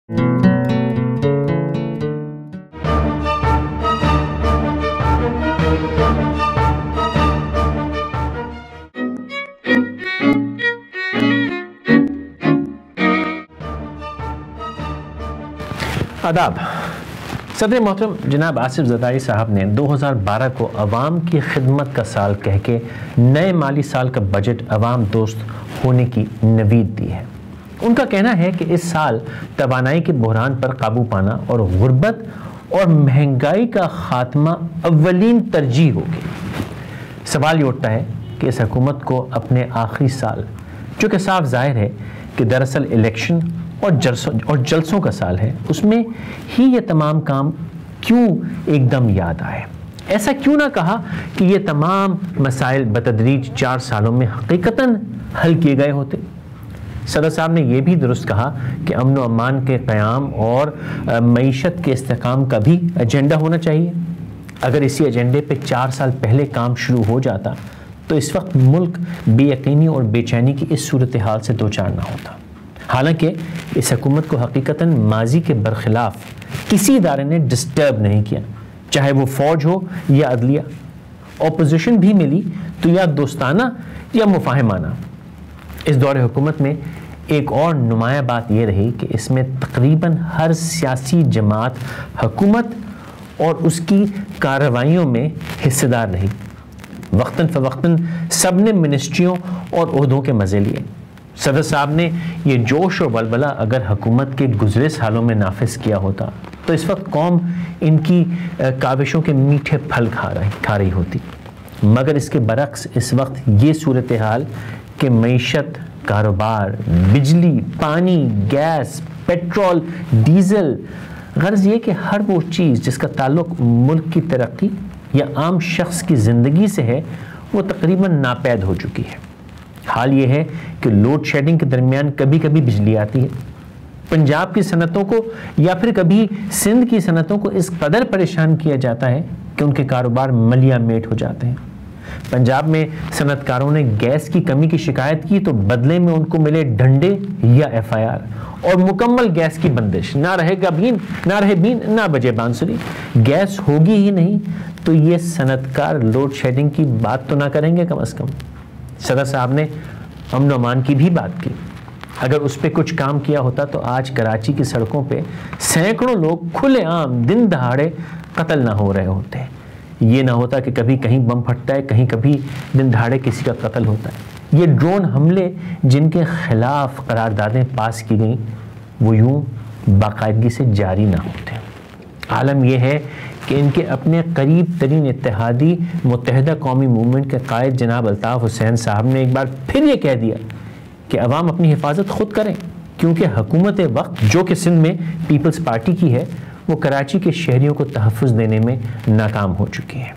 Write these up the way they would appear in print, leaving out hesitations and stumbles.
आदाब। सदर मोहतरम जनाब आसिफ ज़रदारी साहब ने 2012 को अवाम की खिदमत का साल कह के नए माली साल का बजट अवाम दोस्त होने की नवीद दी है। उनका कहना है कि इस साल तवानाई के बहरान पर काबू पाना और गुर्बत और महंगाई का खात्मा अव्वलीन तरजीह होगी। सवाल ये उठता है कि इस हुकूमत को अपने आखिरी साल, जो कि साफ जाहिर है कि दरअसल इलेक्शन और जलसों का साल है, उसमें ही ये तमाम काम क्यों एकदम याद आए? ऐसा क्यों ना कहा कि ये तमाम मसाइल बतदरीज 4 सालों में हकीकतन हल किए गए होते? सदर साहब ने यह भी दुरुस्त कहा कि अमन व अमान के क़याम और मईशत के इस्तेहकाम का भी एजेंडा होना चाहिए। अगर इसी एजेंडे पे 4 साल पहले काम शुरू हो जाता तो इस वक्त मुल्क बेयकीनी और बेचैनी की इस सूरत हाल से दो चार ना होता। हालांकि इस हुकूमत को हकीकतन माजी के बरखिलाफ किसी इदारे ने डिस्टर्ब नहीं किया, चाहे वो फ़ौज हो या अदलिया। अपोजिशन भी मिली तो या दोस्ताना या मुफाहमाना। इस दौरे हुकूमत में एक और नुमाया बात यह रही कि इसमें तकरीबन हर सियासी जमात हुकूमत और उसकी कार्रवाइयों में हिस्सेदार रही। वक्तन फ़वक्तन सब ने मिनिस्ट्रियों और ओहदों के मज़े लिए। सदर साहब ने ये जोश और बलबला अगर हुकूमत के गुज़रे सालों में नाफिज किया होता तो इस वक्त कौम इनकी काविशों के मीठे फल खा रही होती। मगर इसके बरक्स इस वक्त ये सूरत हाल कि मईशत, कारोबार, बिजली, पानी, गैस, पेट्रोल, डीज़ल, गर्ज़ ये कि हर वो चीज़ जिसका ताल्लुक़ मुल्क की तरक्की या आम शख्स की ज़िंदगी से है, वो तकरीबन नापैद हो चुकी है। हाल ये है कि लोड शेडिंग के दरमियान कभी कभी बिजली आती है। पंजाब की सनतों को या फिर कभी सिंध की सनतों को इस कदर परेशान किया जाता है कि उनके कारोबार मलिया मेट हो जाते हैं। पंजाब में सनतकारों ने गैस की कमी की शिकायत की तो बदले में उनको मिले डंडे या FIR और मुकम्मल गैस की बंदिश। ना रहेगा बीन, ना रहे बीन, ना बजे बांसुरी। गैस होगी ही नहीं तो ये सनतकार लोड शेडिंग की बात तो ना करेंगे कम अज़ कम। सदर साहब ने अमन अमान की भी बात की। अगर उस पर कुछ काम किया होता तो आज कराची की सड़कों पे सैकड़ों लोग खुलेआम दिन दहाड़े कत्ल ना हो रहे होते। ये ना होता कि कभी कहीं बम फटता है, कहीं कभी दिन दहाड़े किसी का कत्ल होता है। ये ड्रोन हमले जिनके खिलाफ करारदादें पास की गई वो यूं बाकायदगी से जारी ना होते। आलम यह है कि इनके अपने करीब तरीन इत्तेहादी मुत्तहिदा कौमी मूवमेंट के कायद जनाब अल्ताफ़ हुसैन साहब ने एक बार फिर ये कह दिया कि अवाम अपनी हिफाजत खुद करें, क्योंकि हुकूमत वक्त जो कि सिंध में पीपल्स पार्टी की है वो कराची के शहरियों को तहफ़्फ़ुज़ देने में नाकाम हो चुकी है।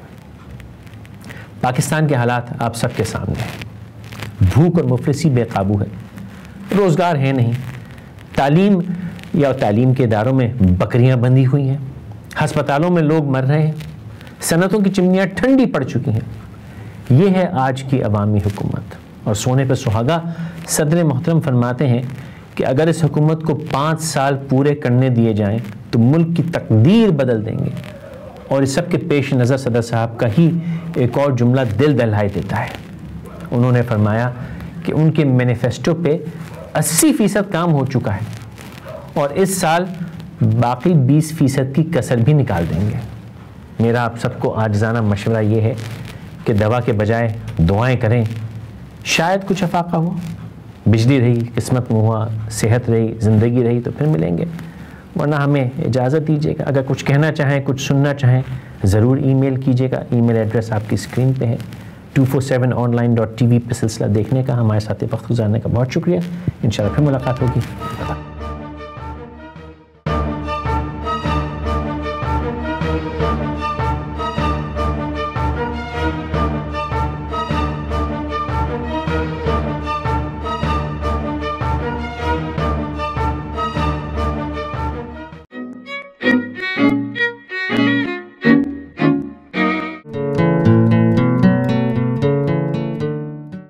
पाकिस्तान के हालात आप सबके सामने हैं। भूख और मुफलिसी बेकाबू है, रोज़गार है नहीं, तालीम के इदारों में बकरियां बंधी हुई हैं, हस्पतालों में लोग मर रहे हैं, सनतों की चिमनियाँ ठंडी पड़ चुकी हैं। ये है आज की अवामी हुकूमत। और सोने पर सुहागा सदर मोहतरम फरमाते हैं कि अगर इस हुकूमत को 5 साल पूरे करने दिए जाएं तो मुल्क की तकदीर बदल देंगे। और इस सब के पेश नज़र सदर साहब का ही एक और जुमला दिल दहलाई देता है। उन्होंने फरमाया कि उनके मैनिफेस्टो पे 80% काम हो चुका है और इस साल बाकी 20% की कसर भी निकाल देंगे। मेरा आप सबको आजिज़ाना मशवरा ये है कि दवा के बजाय दुआएं करें। शायद कुछ अफाका हो, बिजली रही, किस्मत में हुआ, सेहत रही, ज़िंदगी रही तो फिर मिलेंगे, वरना हमें इजाज़त दीजिएगा। अगर कुछ कहना चाहें, कुछ सुनना चाहें, ज़रूर ईमेल कीजिएगा। ईमेल एड्रेस आपकी स्क्रीन पे है। 247online.tv पे सिलसिला देखने का, हमारे साथ वक्त गुजारने का बहुत शुक्रिया। इंशाल्लाह फिर मुलाकात होगी।